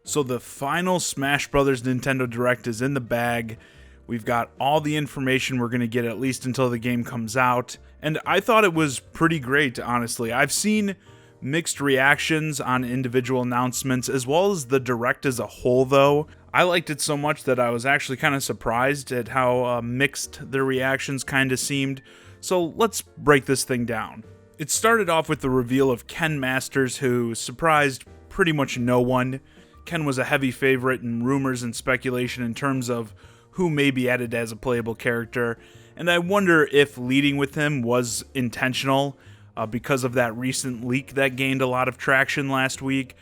So the final Smash Bros. Nintendo Direct is in the bag. We've got all the information we're going to get at least until the game comes out. And I thought it was pretty great, honestly. I've seen mixed reactions on individual announcements as well as the Direct as a whole, though. I liked it so much that I was actually kind of surprised at how mixed the reactions kind of seemed. So let's break this thing down. It started off with the reveal of Ken Masters, who surprised pretty much no one. Ken was a heavy favorite in rumors and speculation in terms of who may be added as a playable character, and I wonder if leading with him was intentional because of that recent leak that gained a lot of traction last week,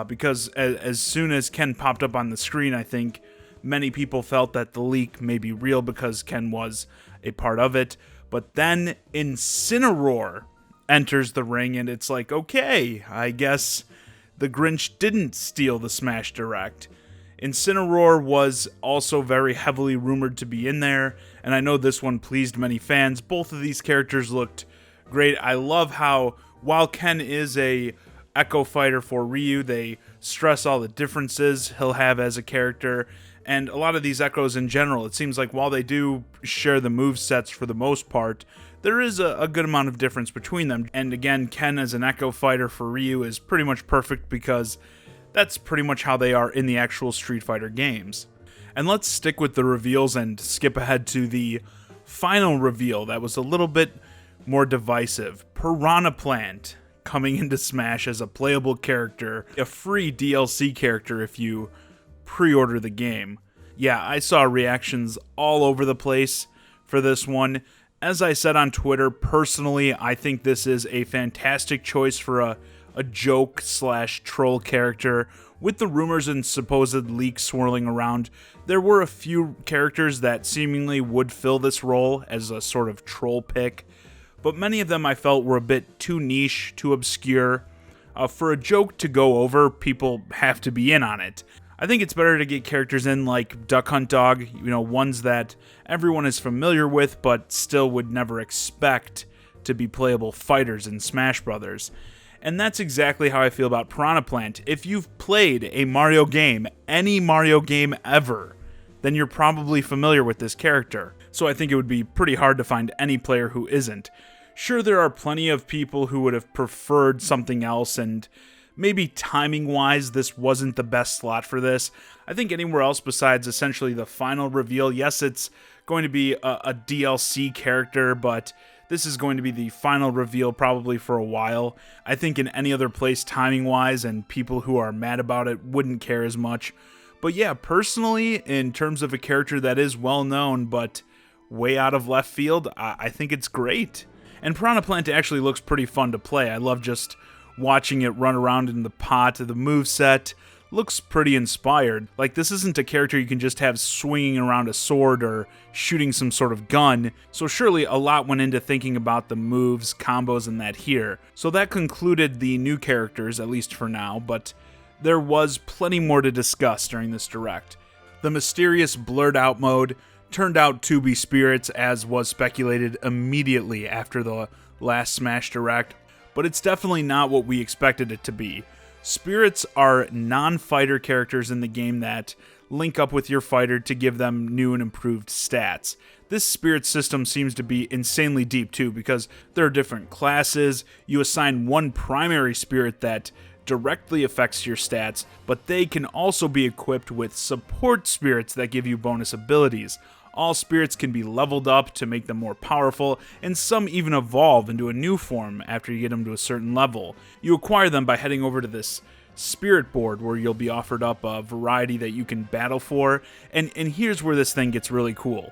because as soon as Ken popped up on the screen, I think many people felt that the leak may be real because Ken was a part of it, but then Incineroar enters the ring, and it's like, okay, I guess the Grinch didn't steal the Smash Direct. Incineroar was also very heavily rumored to be in there, and I know this one pleased many fans. Both of these characters looked great. I love how, while Ken is a Echo Fighter for Ryu, they stress all the differences he'll have as a character, and a lot of these Echoes in general, it seems like while they do share the movesets for the most part, there is a good amount of difference between them. And again, Ken as an Echo Fighter for Ryu is pretty much perfect because that's pretty much how they are in the actual Street Fighter games. And let's stick with the reveals and skip ahead to the final reveal that was a little bit more divisive. Piranha Plant coming into Smash as a playable character, a free DLC character if you pre-order the game. Yeah, I saw reactions all over the place for this one. As I said on Twitter, personally, I think this is a fantastic choice for a joke/troll character. With the rumors and supposed leaks swirling around, there were a few characters that seemingly would fill this role as a sort of troll pick, but many of them I felt were a bit too niche, too obscure. For a joke to go over, people have to be in on it. I think it's better to get characters in like Duck Hunt Dog, ones that everyone is familiar with but still would never expect to be playable fighters in Smash Brothers. And that's exactly how I feel about Piranha Plant. If you've played a Mario game, any Mario game ever, then you're probably familiar with this character. So I think it would be pretty hard to find any player who isn't. Sure, there are plenty of people who would have preferred something else, and maybe timing-wise, this wasn't the best slot for this. I think anywhere else besides essentially the final reveal, yes, it's going to be a DLC character, but this is going to be the final reveal probably for a while. I think in any other place, timing-wise, and people who are mad about it wouldn't care as much. But yeah, personally, in terms of a character that is well-known, but way out of left field, I think it's great. And Piranha Plant actually looks pretty fun to play. I love just watching it run around in the pot. The moveset looks pretty inspired. Like, this isn't a character you can just have swinging around a sword or shooting some sort of gun, so surely a lot went into thinking about the moves, combos, and that here. So that concluded the new characters, at least for now, but there was plenty more to discuss during this Direct. The mysterious blurred out mode turned out to be spirits, as was speculated immediately after the last Smash Direct, but it's definitely not what we expected it to be. Spirits are non-fighter characters in the game that link up with your fighter to give them new and improved stats. This spirit system seems to be insanely deep too, because there are different classes. You assign one primary spirit that directly affects your stats, but they can also be equipped with support spirits that give you bonus abilities. All spirits can be leveled up to make them more powerful, and some even evolve into a new form after you get them to a certain level. You acquire them by heading over to this spirit board where you'll be offered up a variety that you can battle for, and here's where this thing gets really cool.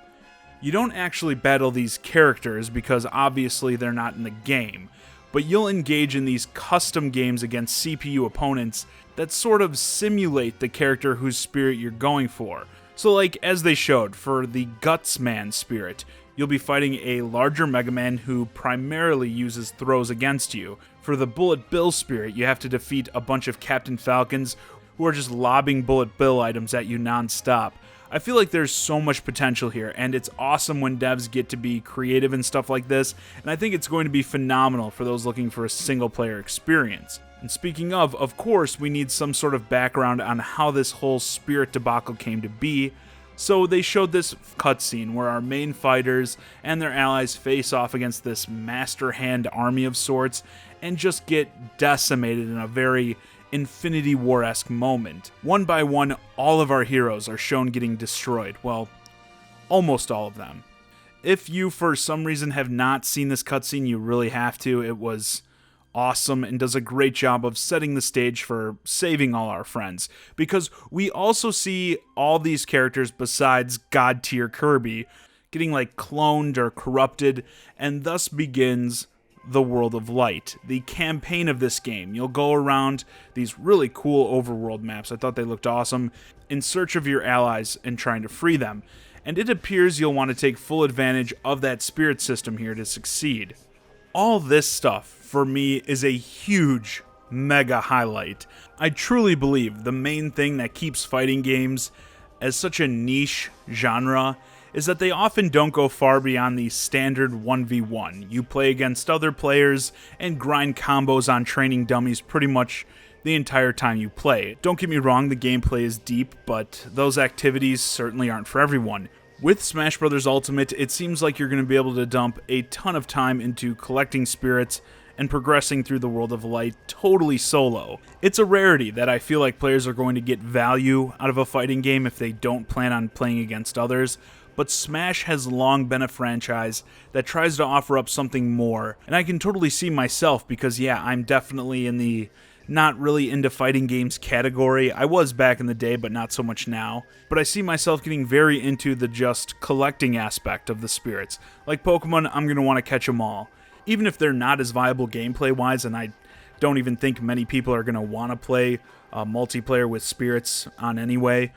You don't actually battle these characters because obviously they're not in the game, but you'll engage in these custom games against CPU opponents that sort of simulate the character whose spirit you're going for. So like, as they showed, for the Gutsman spirit, you'll be fighting a larger Mega Man who primarily uses throws against you. For the Bullet Bill spirit, you have to defeat a bunch of Captain Falcons who are just lobbing Bullet Bill items at you non-stop. I feel like there's so much potential here, and it's awesome when devs get to be creative and stuff like this, and I think it's going to be phenomenal for those looking for a single-player experience. And speaking of course, we need some sort of background on how this whole spirit debacle came to be. So they showed this cutscene where our main fighters and their allies face off against this master hand army of sorts and just get decimated in a very Infinity War-esque moment. One by one, all of our heroes are shown getting destroyed. Well, almost all of them. If you, for some reason, have not seen this cutscene, you really have to. It was awesome and does a great job of setting the stage for saving all our friends, because we also see all these characters besides God tier Kirby getting like cloned or corrupted, and thus begins the World of Light, the campaign of this game. You'll go around these really cool overworld maps. I thought they looked awesome, in search of your allies and trying to free them, and it appears you'll want to take full advantage of that spirit system here to succeed. All this stuff, for me, is a huge, mega highlight. I truly believe the main thing that keeps fighting games as such a niche genre is that they often don't go far beyond the standard 1v1. You play against other players and grind combos on training dummies pretty much the entire time you play. Don't get me wrong, the gameplay is deep, but those activities certainly aren't for everyone. With Smash Bros. Ultimate, it seems like you're going to be able to dump a ton of time into collecting spirits and progressing through the World of Light totally solo. It's a rarity that I feel like players are going to get value out of a fighting game if they don't plan on playing against others, but Smash has long been a franchise that tries to offer up something more, and I can totally see myself because, yeah, I'm definitely in the not really into fighting games category. I was back in the day, but not so much now. But I see myself getting very into the just collecting aspect of the spirits. Like Pokemon, I'm going to want to catch them all. Even if they're not as viable gameplay-wise, and I don't even think many people are going to want to play multiplayer with spirits on anyway,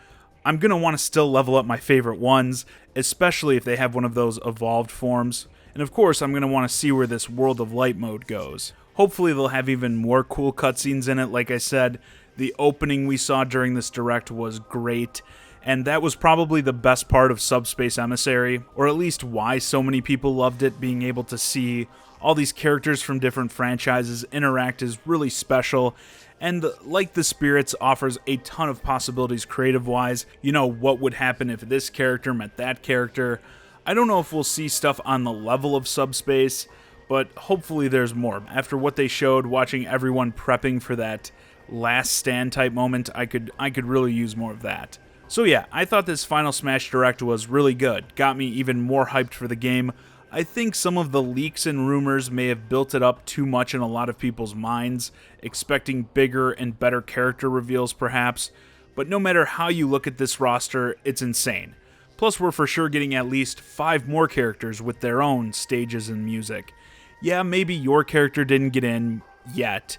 I'm going to want to still level up my favorite ones, especially if they have one of those evolved forms. And of course, I'm going to want to see where this World of Light mode goes. Hopefully they'll have even more cool cutscenes in it. Like I said, the opening we saw during this direct was great, and that was probably the best part of Subspace Emissary, or at least why so many people loved it. Being able to see all these characters from different franchises interact is really special, and like the spirits, offers a ton of possibilities creative-wise. You know, what would happen if this character met that character. I don't know if we'll see stuff on the level of Subspace, but hopefully there's more. After what they showed, watching everyone prepping for that last stand type moment, I could really use more of that. So yeah, I thought this final Smash Direct was really good. Got me even more hyped for the game. I think some of the leaks and rumors may have built it up too much in a lot of people's minds, expecting bigger and better character reveals perhaps, but no matter how you look at this roster, it's insane. Plus we're for sure getting at least 5 more characters with their own stages and music. Yeah, maybe your character didn't get in yet,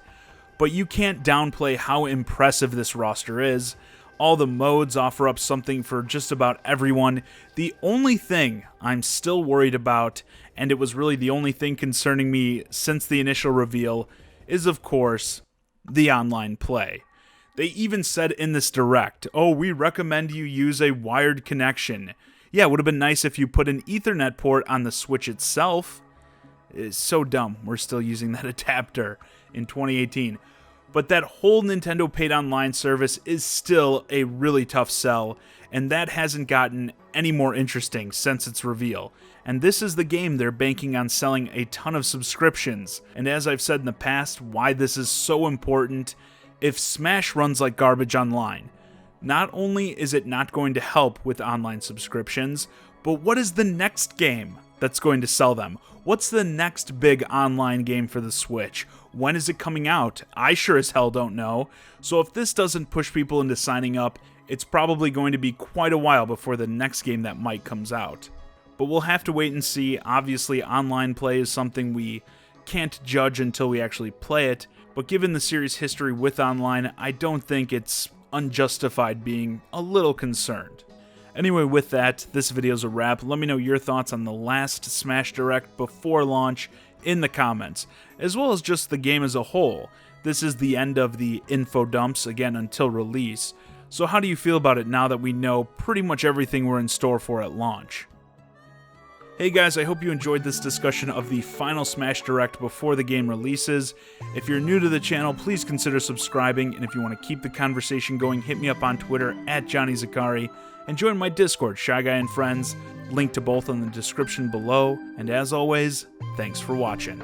but you can't downplay how impressive this roster is. All the modes offer up something for just about everyone. The only thing I'm still worried about, and it was really the only thing concerning me since the initial reveal, is of course the online play. They even said in this direct, oh, we recommend you use a wired connection. Yeah, it would have been nice if you put an Ethernet port on the Switch itself. It's so dumb we're still using that adapter in 2018. But that whole Nintendo Paid Online service is still a really tough sell, and that hasn't gotten any more interesting since its reveal. And this is the game they're banking on selling a ton of subscriptions. And as I've said in the past, why this is so important, if Smash runs like garbage online, not only is it not going to help with online subscriptions, but what is the next game that's going to sell them? What's the next big online game for the Switch? When is it coming out? I sure as hell don't know. So if this doesn't push people into signing up, it's probably going to be quite a while before the next game that might comes out. But we'll have to wait and see. Obviously, online play is something we can't judge until we actually play it, but given the series' history with online, I don't think it's unjustified being a little concerned. Anyway, with that, this video's a wrap. Let me know your thoughts on the last Smash Direct before launch in the comments, as well as just the game as a whole. This is the end of the info dumps, again, until release. So how do you feel about it now that we know pretty much everything we're in store for at launch? Hey guys, I hope you enjoyed this discussion of the final Smash Direct before the game releases. If you're new to the channel, please consider subscribing, and if you want to keep the conversation going, hit me up on Twitter at JohnnyZakari, and join my Discord, Shy Guy and Friends, link to both in the description below, and as always, thanks for watching.